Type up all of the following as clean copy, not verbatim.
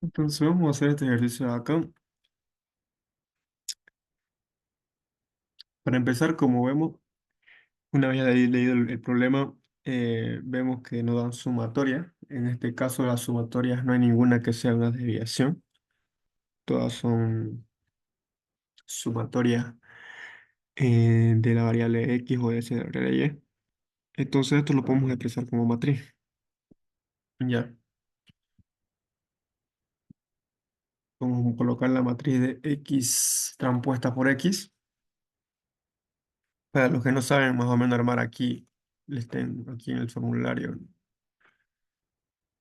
Entonces vamos a hacer este ejercicio de acá. Para empezar, como vemos, una vez ya leído el problema, vemos que no dan sumatoria. En este caso, las sumatorias no hay ninguna que sea una desviación. Todas son sumatorias de la variable x o de la variable y. Entonces esto lo podemos expresar como matriz. Ya, vamos a colocar la matriz de x transpuesta por x. Para los que no saben más o menos armar aquí, aquí en el formulario.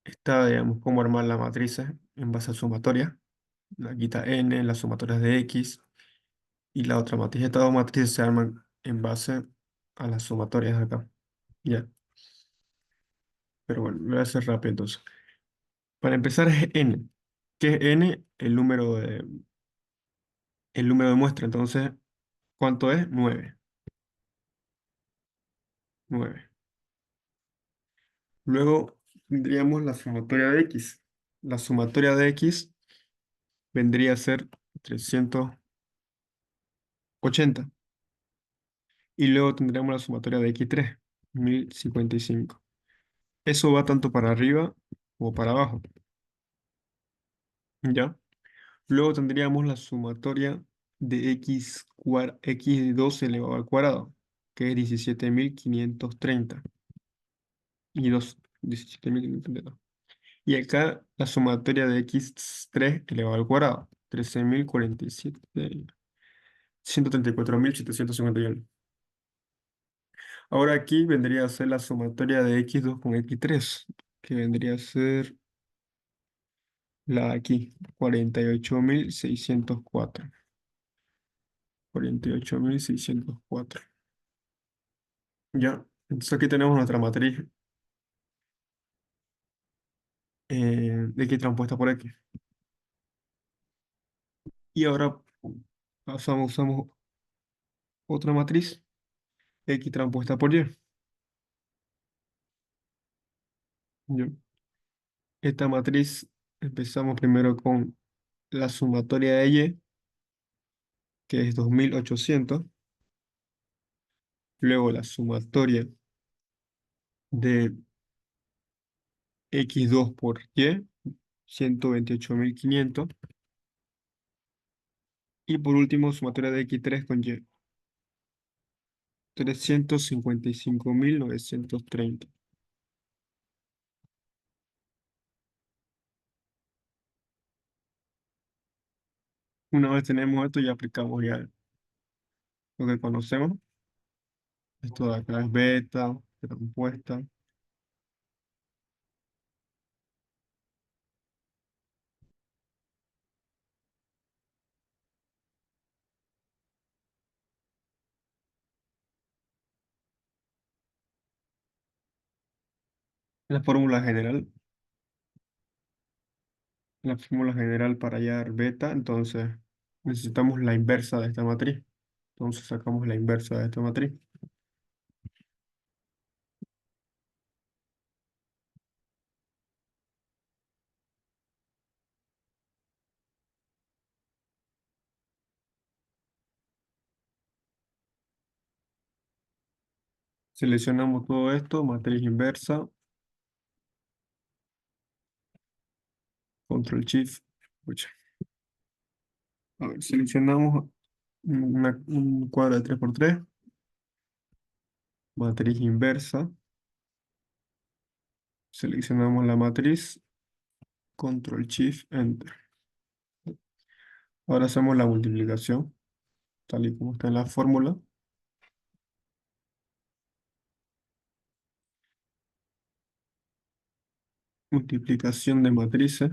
Está, digamos, cómo armar la matriz en base a sumatoria. La quita n, las sumatorias de x, y la otra matriz. Estas dos matrices se arman en base a las sumatorias de acá. Ya, pero bueno, lo voy a hacer rápido entonces. Para empezar es n. ¿Qué es n? El número de muestra. Entonces, ¿cuánto es? 9. 9. Luego tendríamos la sumatoria de x. La sumatoria de x vendría a ser 380. Y luego tendríamos la sumatoria de x3, 1055. Eso va tanto para arriba como para abajo, ¿ya? Luego tendríamos la sumatoria de x2 elevado al cuadrado, que es 17.530. Y 2, 17.530. Y acá la sumatoria de x3 elevado al cuadrado, 13.047, 134.751. Ahora aquí vendría a ser la sumatoria de x2 con x3, que vendría a ser la de aquí, 48.604. 48.604. Ya, entonces aquí tenemos nuestra matriz de x transpuesta por x. Y ahora usamos otra matriz, x transpuesta por y. Ya. Esta matriz empezamos primero con la sumatoria de y, que es 2.800. Luego la sumatoria de x2 por y, 128.500. Y por último, sumatoria de x3 con y, 355.930. Una vez tenemos esto, ya aplicamos ya lo que conocemos. Esto de acá es beta, beta compuesta. La fórmula general, la fórmula general para hallar beta, entonces necesitamos la inversa de esta matriz. Entonces sacamos la inversa de esta matriz. Seleccionamos todo esto, matriz inversa, control shift. Pucha. A ver, seleccionamos un cuadro de 3 por 3, matriz inversa. Seleccionamos la matriz, control shift enter. Ahora hacemos la multiplicación, tal y como está en la fórmula. Multiplicación de matrices.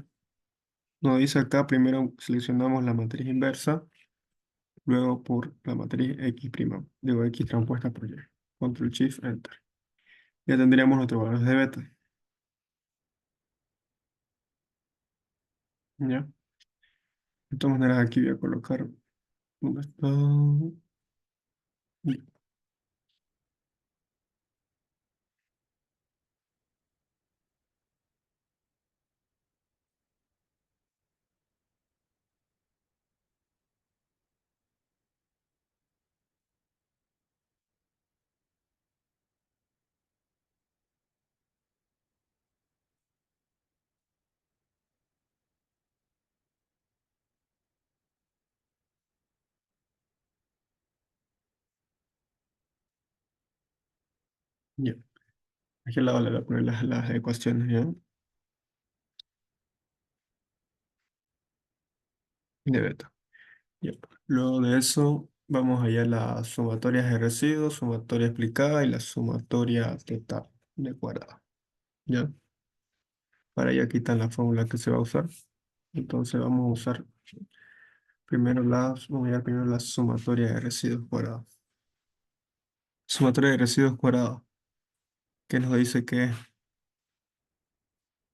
Nos dice acá, primero seleccionamos la matriz inversa, luego por la matriz x', digo x transpuesta por y. Control Shift Enter. Ya tendríamos nuestros valores de beta. ¿Ya? De todas maneras, aquí voy a colocar ¿dónde está? Ya. Aquí al lado le voy a poner las ecuaciones, ¿ya? De beta. Ya. Luego de eso, vamos allá a las sumatorias de residuos, sumatoria explicada y la sumatoria total de cuadrado. ¿Ya? Para allá quitan la fórmula que se va a usar. Entonces vamos a usar vamos a ver primero la sumatoria de residuos cuadrados. Sumatoria de residuos cuadrados. ¿Qué nos dice que es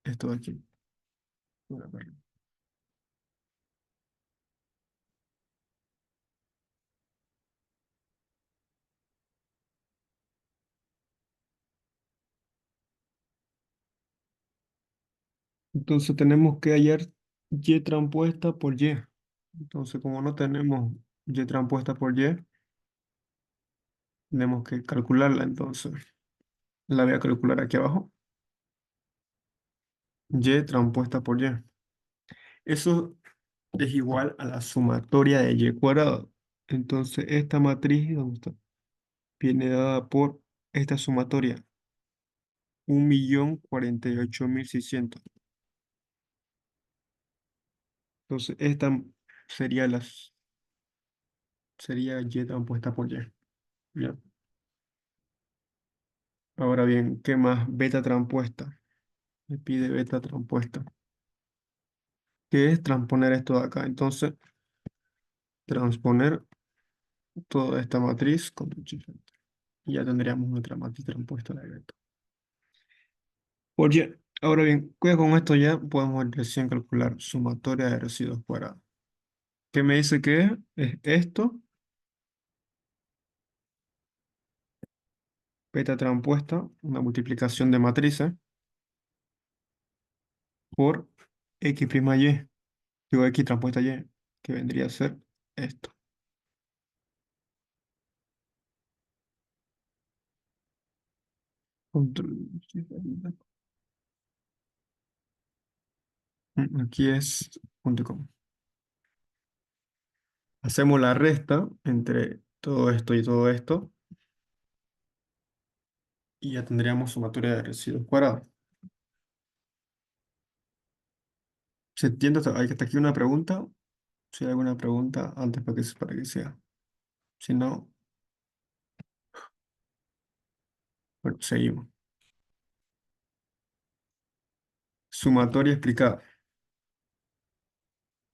esto de aquí? Bueno, bueno. Entonces tenemos que hallar y transpuesta por y. Entonces, como no tenemos y transpuesta por y, tenemos que calcularla. Entonces, la voy a calcular aquí abajo. Y transpuesta por y. Eso es igual a la sumatoria de y cuadrado. Entonces, esta matriz, ¿dónde está? Viene dada por esta sumatoria, 1.048.600. Entonces, esta sería sería y transpuesta por y. ¿Ya? Ahora bien, ¿qué más? Beta transpuesta. Me pide beta transpuesta. ¿Qué es transponer esto de acá? Entonces, transponer toda esta matriz con un shift enter. Y ya tendríamos nuestra matriz transpuesta de beta. Oye, ahora bien, con esto ya podemos recién calcular sumatoria de residuos cuadrados. ¿Qué me dice que es? Es esto, beta transpuesta, una multiplicación de matrices por x', y, digo x transpuesta y, que vendría a ser esto. Control. Aquí es punto com. Hacemos la resta entre todo esto y todo esto y ya tendríamos sumatoria de residuos cuadrados. ¿Se entiende? Hay hasta aquí una pregunta. Si hay alguna pregunta antes para que sea. Si no, bueno, seguimos. Sumatoria explicada.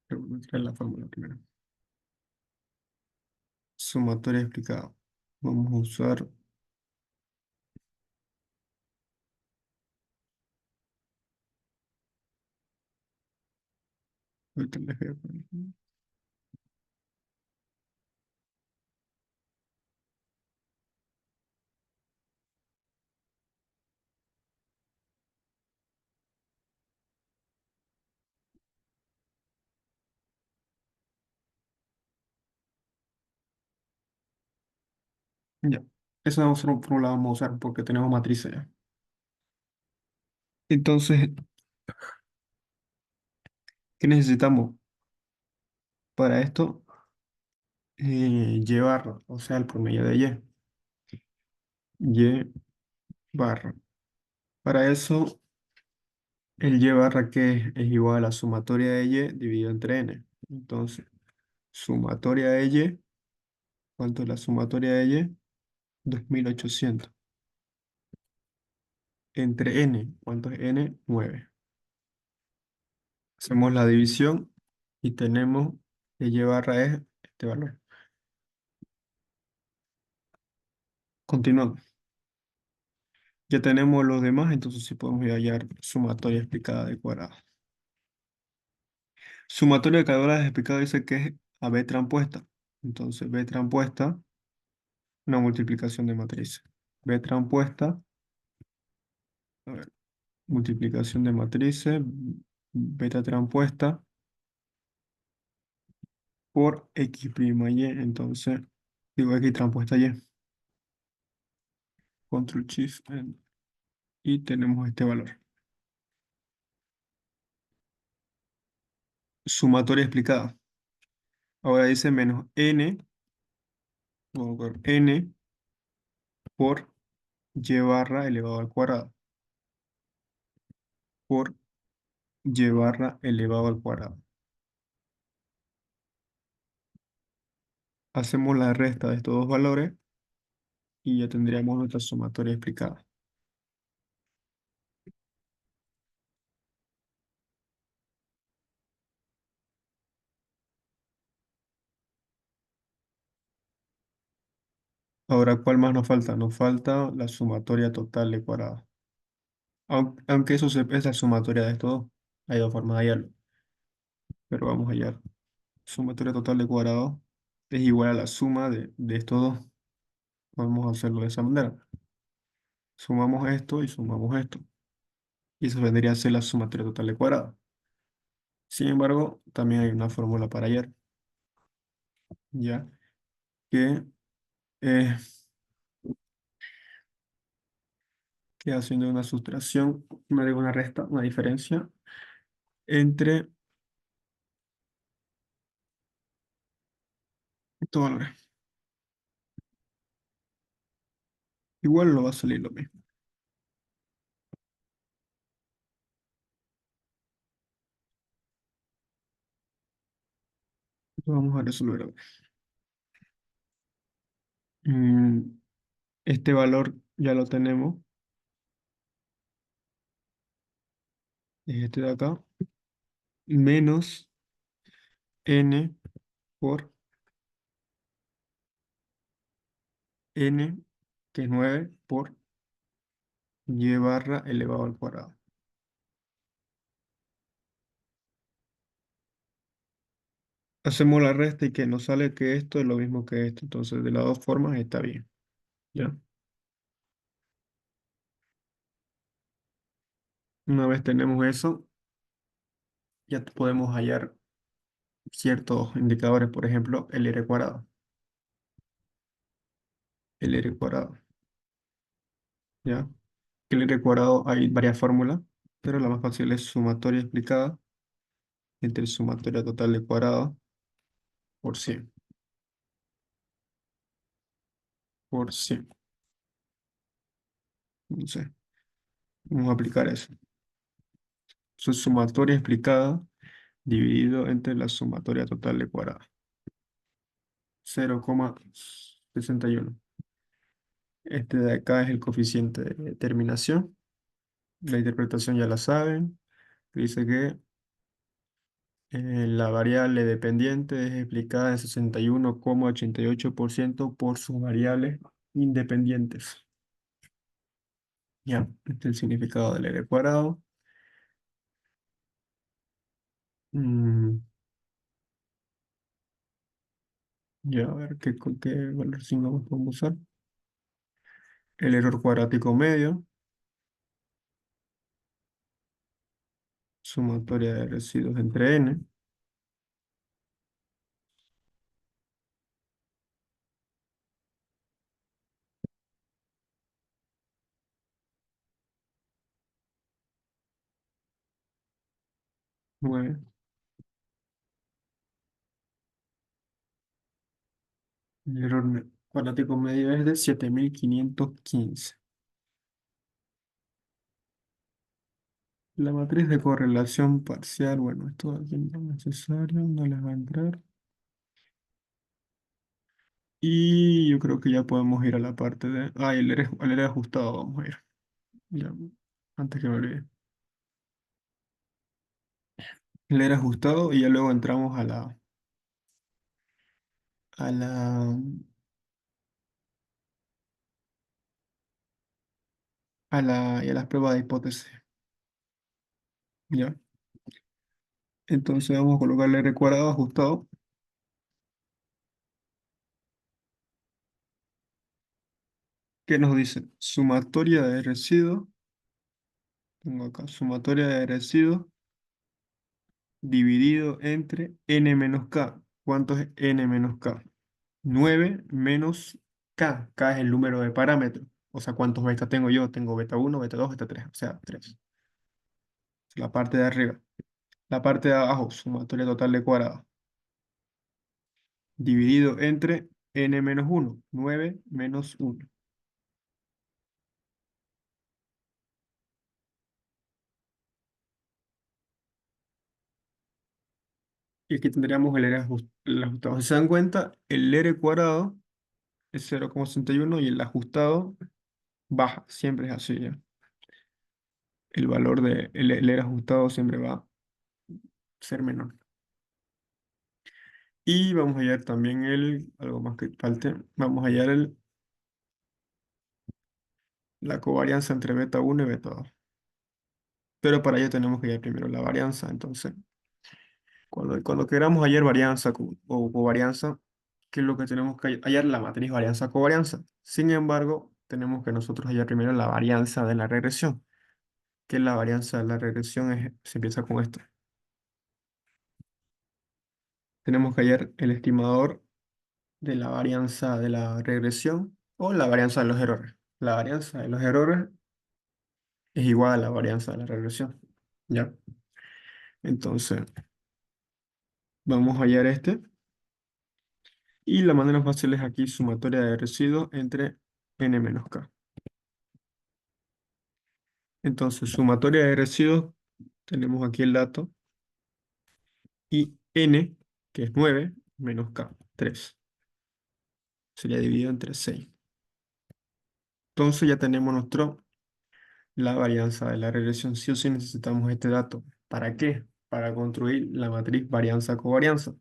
Voy a traer la fórmula primero. Sumatoria explicada. Vamos a usar. Ahorita les voy a poner. Ya. Esa fórmula vamos a usar porque tenemos matrices ya. Entonces, ¿qué necesitamos para esto? Llevar, o sea, el promedio de y. Y barra. Para eso, el y barra que es igual a la sumatoria de y dividido entre n. Entonces, sumatoria de y, ¿cuánto es la sumatoria de y? 2.800. Entre n, ¿cuánto es n? 9. Hacemos la división y tenemos que y barra es este valor. Continuamos. Ya tenemos los demás, entonces sí podemos hallar sumatoria explicada de cuadrado. Sumatoria de cuadrados explicada dice que es a b transpuesta. Entonces, b transpuesta, una multiplicación de matrices. B transpuesta, a ver, multiplicación de matrices, beta transpuesta por x' y. Entonces, digo x transpuesta y. Control Shift N. Y tenemos este valor. Sumatoria explicada. Ahora dice menos n, vamos a ver, n por y barra elevado al cuadrado por y barra elevado al cuadrado. Hacemos la resta de estos dos valores y ya tendríamos nuestra sumatoria explicada. Ahora, ¿cuál más nos falta? Nos falta la sumatoria total de cuadrados. Aunque eso es la sumatoria de estos dos. Hay dos formas de hallarlo, pero vamos a hallar. Sumatoria total de cuadrados es igual a la suma de estos dos. Vamos a hacerlo de esa manera. Sumamos esto y sumamos esto. Y eso vendría a ser la sumatoria total de cuadrados. Sin embargo, también hay una fórmula para hallar, ya que, eh, que haciendo una sustracción, me da una resta, una diferencia entre estos valores. Igual no va a salir lo mismo. Vamos a resolver ahora. Mm, Este valor ya lo tenemos, es este de acá, menos n por n, que es 9, por y barra elevado al cuadrado. Hacemos la resta y que nos sale que esto es lo mismo que esto. Entonces, de las dos formas está bien. ¿Ya? Una vez tenemos eso, ya podemos hallar ciertos indicadores, por ejemplo, el r cuadrado. El r cuadrado. ¿Ya? El r cuadrado hay varias fórmulas, pero la más fácil es sumatoria explicada entre sumatoria total de cuadrado por 100. Por 100. Entonces, vamos a aplicar eso. Su sumatoria explicada dividido entre la sumatoria total de cuadrado. 0,61. Este de acá es el coeficiente de terminación. La interpretación ya la saben. Dice que la variable dependiente es explicada en 61,88% por sus variables independientes. Ya, este es el significado del r cuadrado. Mm, ya, a ver qué valor signo podemos usar. El error cuadrático medio, sumatoria de residuos entre n. 9. El error cuadrático medio es de 7515. La matriz de correlación parcial, bueno, esto aquí no es necesario, no les va a entrar. Y yo creo que ya podemos ir a la parte de... Ah, el R ajustado, vamos a ir. Ya, antes que me olvide. El R ajustado y ya luego entramos a la, y a las pruebas de hipótesis. Ya. Entonces vamos a colocar el R cuadrado ajustado. ¿Qué nos dice? Sumatoria de residuos. Tengo acá, sumatoria de residuos dividido entre n menos k. ¿Cuánto es n menos k? 9 menos k. K es el número de parámetros. O sea, ¿cuántos betas tengo yo? Tengo beta 1, beta 2, beta 3. O sea, 3. La parte de arriba. La parte de abajo, sumatoria total de cuadrado. Dividido entre n menos 1. 9 menos 1. Y aquí tendríamos el ajustado. Si se dan cuenta, el R cuadrado es 0,61 y el ajustado baja, siempre es así, ¿ya? El valor el R ajustado siempre va a ser menor. Y vamos a hallar también algo más que falte, vamos a hallar la covarianza entre beta uno y beta 2. Pero para ello tenemos que hallar primero la varianza. Entonces, cuando queramos hallar varianza o covarianza, ¿qué es lo que tenemos que hallar? La matriz varianza-covarianza. Sin embargo, tenemos que nosotros hallar primero la varianza de la regresión, que la varianza de la regresión se empieza con esto. Tenemos que hallar el estimador de la varianza de la regresión o la varianza de los errores. La varianza de los errores es igual a la varianza de la regresión. ¿Ya? Entonces, vamos a hallar este. Y la manera fácil es aquí sumatoria de residuos entre n menos k. Entonces, sumatoria de residuos, tenemos aquí el dato. Y n, que es 9 menos k, 3. Sería dividido entre 6. Entonces ya tenemos la varianza de la regresión. Sí o sí necesitamos este dato. ¿Para qué? Para construir la matriz varianza-covarianza.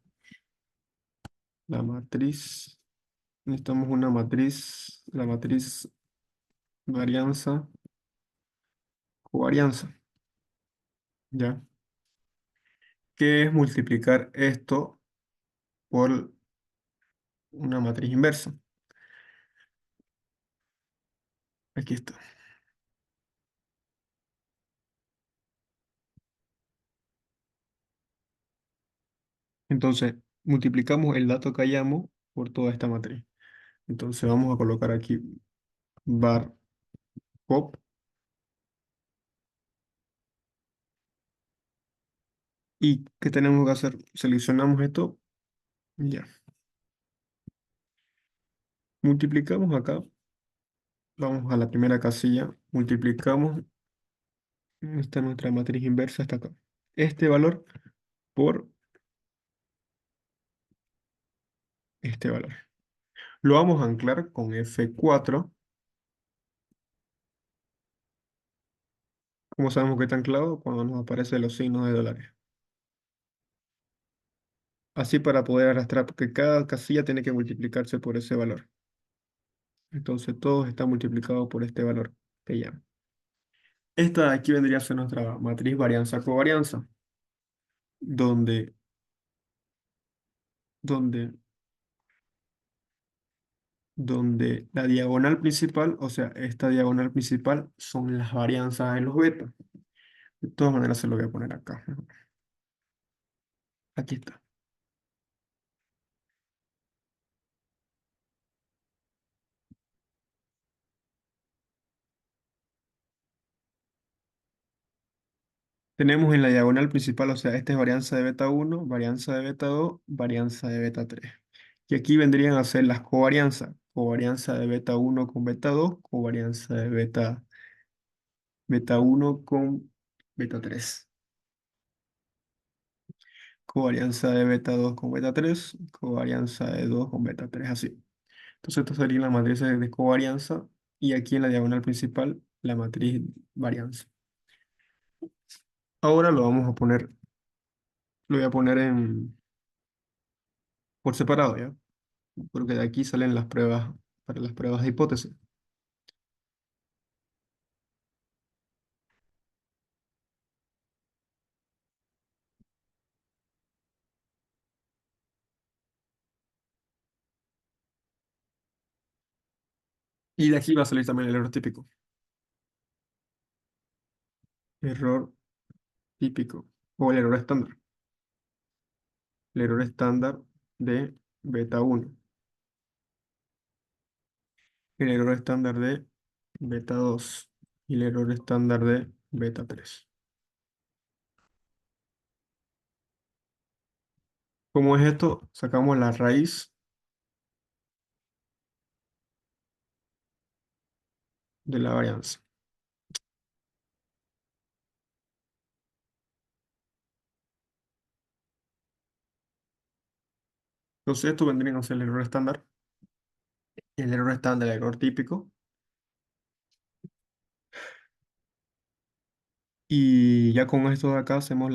La matriz, necesitamos una matriz, la matriz varianza-covarianza. ¿Ya? Que es multiplicar esto por una matriz inversa. Aquí está. Entonces, multiplicamos el dato que hallamos por toda esta matriz. Entonces vamos a colocar aquí var pop y ¿qué tenemos que hacer? Seleccionamos esto, ya. Multiplicamos acá, vamos a la primera casilla, multiplicamos, esta es nuestra matriz inversa, está acá. Este valor por este valor. Lo vamos a anclar con F4. ¿Cómo sabemos que está anclado? Cuando nos aparecen los signos de dólares. Así para poder arrastrar, porque cada casilla tiene que multiplicarse por ese valor. Entonces todos están multiplicados por este valor que llama. Esta de aquí vendría a ser nuestra matriz varianza-covarianza, donde, donde, donde la diagonal principal, o sea, esta diagonal principal son las varianzas de los betas. De todas maneras se lo voy a poner acá. Aquí está. Tenemos en la diagonal principal, o sea, esta es varianza de beta uno, varianza de beta 2, varianza de beta 3. Y aquí vendrían a ser las covarianzas. Covarianza de beta uno con beta 2, covarianza de beta uno con beta 3. Covarianza de beta 2 con beta 3, covarianza de 2 con beta 3, así. Entonces, esto sería la matriz de covarianza y aquí en la diagonal principal la matriz varianza. Ahora lo voy a poner por separado, ¿ya? Porque de aquí salen las pruebas, para las pruebas de hipótesis. Y de aquí va a salir también el error típico. Error típico. O el error estándar. El error estándar de beta uno. El error estándar de beta 2 y el error estándar de beta 3. ¿Cómo es esto? Sacamos la raíz de la varianza. Entonces, esto vendría a ser el error estándar. El error estándar, el error típico. Y ya con esto de acá hacemos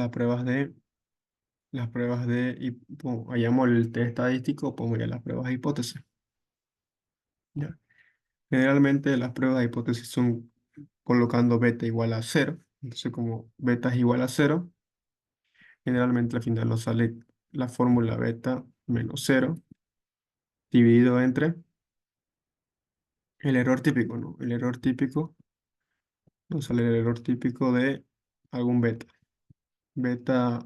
hallamos el test estadístico, ponemos ya las pruebas de hipótesis. ¿Ya? Generalmente las pruebas de hipótesis son colocando beta igual a cero. Entonces, como beta es igual a cero, generalmente al final nos sale la fórmula beta menos cero dividido entre el error típico, ¿no? El error típico, nos sale el error típico de algún beta. Beta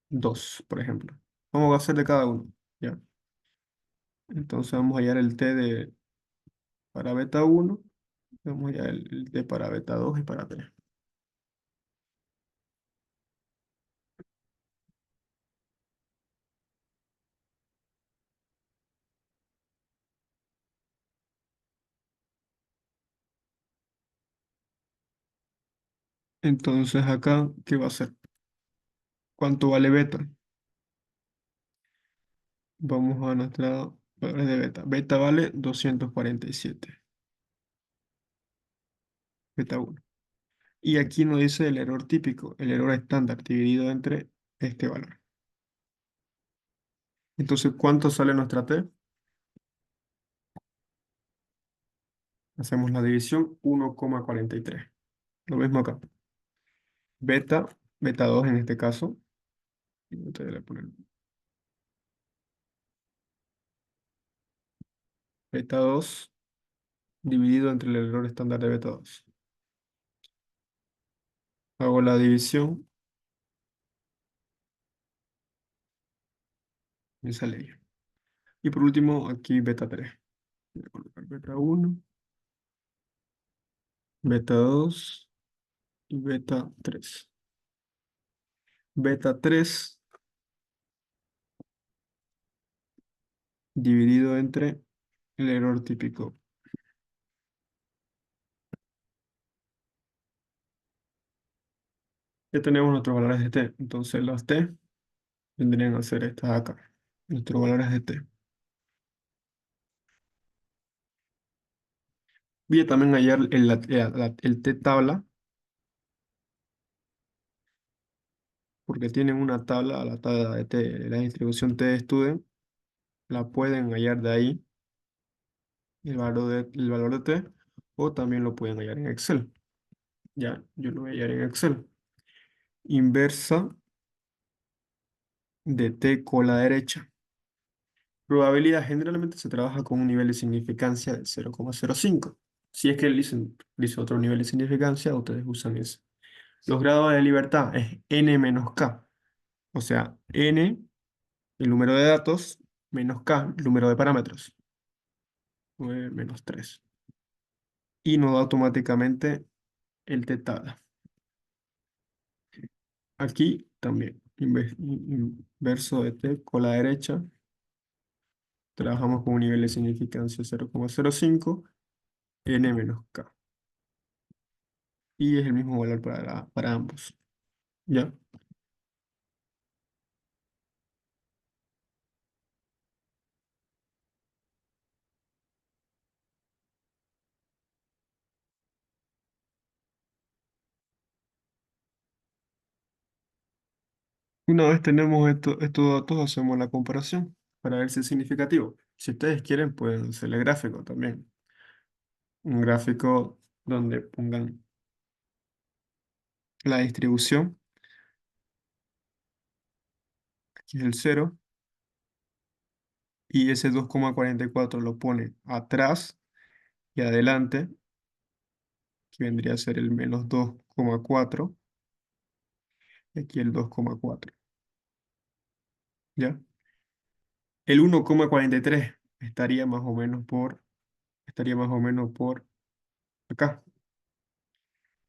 2 por ejemplo. Vamos a hacer de cada uno, ¿ya? Entonces vamos a hallar el t de para beta uno, vamos a hallar el t para beta 2 y para 3. Entonces acá, ¿qué va a ser? ¿Cuánto vale beta? Vamos a nuestra valores de beta. Beta vale 247, beta uno. Y aquí nos dice el error típico, el error estándar dividido entre este valor. Entonces, ¿cuánto sale nuestra t? Hacemos la división 1,43. Lo mismo acá. Beta, beta 2 en este caso. Entonces, le ponen beta 2 dividido entre el error estándar de beta 2. Hago la división, me sale ahí. Y por último, aquí beta 3. Voy a colocar beta 1, beta 2 y beta 3. Beta 3 dividido entre el error típico. Ya tenemos nuestros valores de t. Entonces las t vendrían a ser estas acá. Nuestros valores de t. Voy a también hallar el t tabla, porque tienen una tabla, la tabla de t, la distribución t de student, la pueden hallar de ahí, el valor de t, o también lo pueden hallar en Excel. Ya, yo lo voy a hallar en Excel. Inversa de t con la derecha. Probabilidad generalmente se trabaja con un nivel de significancia de 0,05. Si es que dice otro nivel de significancia, ustedes usan ese. Los grados de libertad es n menos k. O sea, n, el número de datos, menos k, el número de parámetros. 9 menos 3. Y nos da automáticamente el t tabla. Aquí también, inverso de t con la derecha. Trabajamos con un nivel de significancia 0,05, n menos k. Y es el mismo valor para ambos. ¿Ya? Una vez tenemos estos datos, hacemos la comparación para ver si es significativo. Si ustedes quieren, pueden hacerle gráfico también. Un gráfico donde pongan la distribución, aquí es el cero, y ese 2,44 lo pone atrás y adelante, que vendría a ser el menos 2,4, y aquí el 2,4. ¿Ya? El 1,43 estaría más o menos por acá,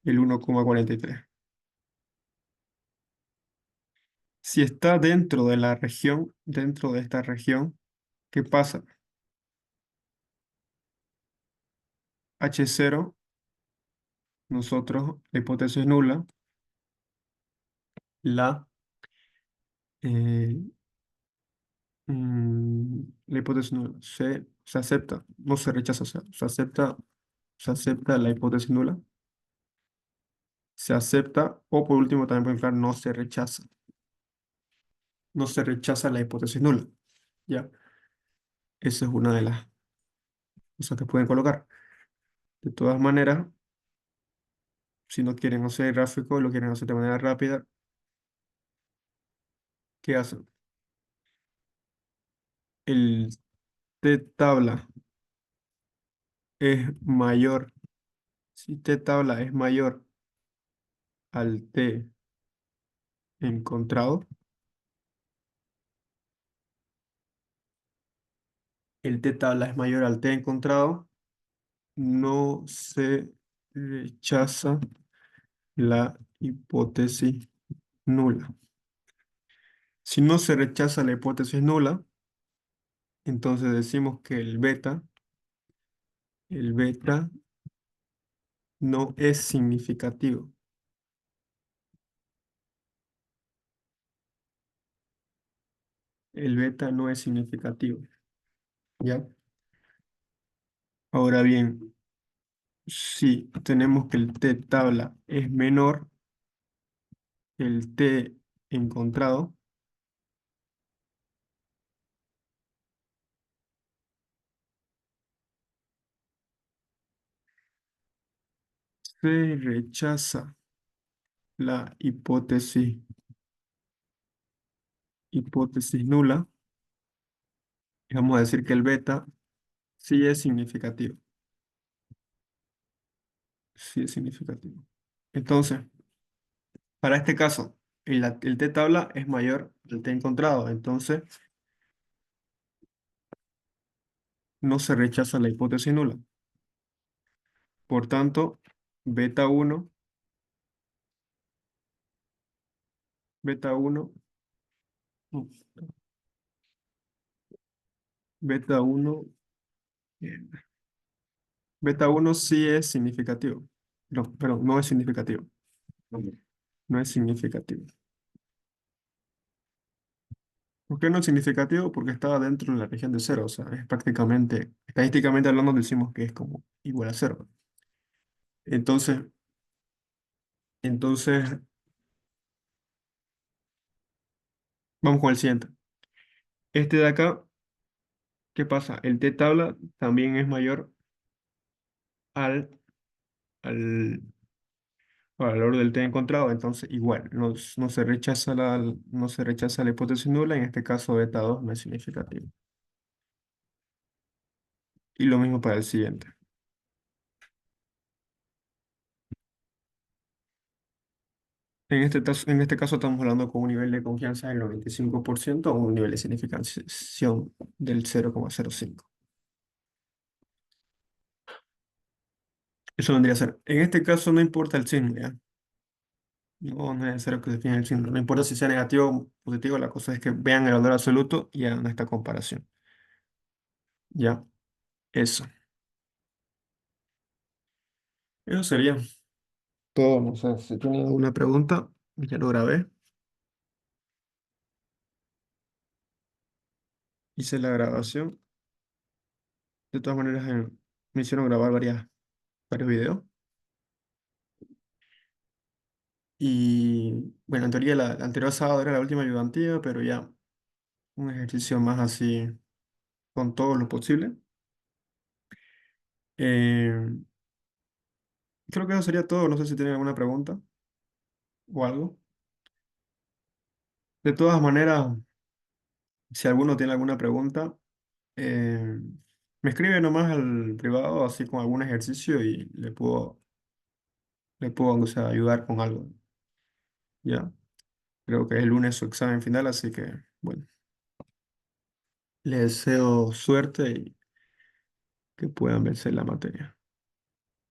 el 1,43. Si está dentro de la región, dentro de esta región, ¿qué pasa? H0, nosotros, la hipótesis nula, la, eh, La hipótesis nula se acepta, no se rechaza, o sea, se acepta la hipótesis nula, se acepta, o por último también pueden colocar no se rechaza, no se rechaza la hipótesis nula, ¿ya? Esa es una de las cosas que pueden colocar. De todas maneras, si no quieren hacer gráfico, lo quieren hacer de manera rápida, ¿qué hacen? El t tabla es mayor, si t tabla es mayor al t encontrado, el t tabla es mayor al t encontrado, no se rechaza la hipótesis nula. Si no se rechaza la hipótesis nula, entonces decimos que el beta no es significativo. El beta no es significativo, ¿ya? Ahora bien, si tenemos que el t tabla es menor que el t encontrado, se rechaza la hipótesis nula, y vamos a decir que el beta sí es significativo. Sí es significativo. Entonces, para este caso, el t tabla es mayor al t encontrado, entonces no se rechaza la hipótesis nula. Por tanto, beta uno beta uno no, beta uno eh, beta uno sí es significativo. No, pero no es significativo. No, no es significativo. ¿Por qué no es significativo? Porque estaba dentro de la región de cero, o sea, es prácticamente, estadísticamente hablando, decimos que es como igual a cero. Entonces, entonces, vamos con el siguiente. Este de acá, ¿qué pasa? El t tabla también es mayor al, al valor del t encontrado, entonces igual, no se rechaza la hipótesis nula, en este caso beta 2 no es significativo. Y lo mismo para el siguiente. En este caso estamos hablando con un nivel de confianza del 95% o un nivel de significación del 0,05. Eso vendría a ser. En este caso no importa el signo, ¿ya? No es necesario que se define el signo. No importa si sea negativo o positivo, la cosa es que vean el valor absoluto y hagan esta comparación. ¿Ya? Eso. Eso sería todo. No sé si tienen alguna pregunta. Ya lo grabé. Hice la grabación. De todas maneras, me hicieron grabar varios videos. Y bueno, en teoría la anterior sábado era la última ayudantía, pero ya un ejercicio más así con todo lo posible. Eh, Creo que eso sería todo. No sé si tienen alguna pregunta o algo. De todas maneras, si alguno tiene alguna pregunta, eh, me escribe nomás al privado, así con algún ejercicio y le puedo, o sea, ayudar con algo. Ya, creo que es el lunes su examen final, así que, bueno, le deseo suerte y que puedan vencer la materia.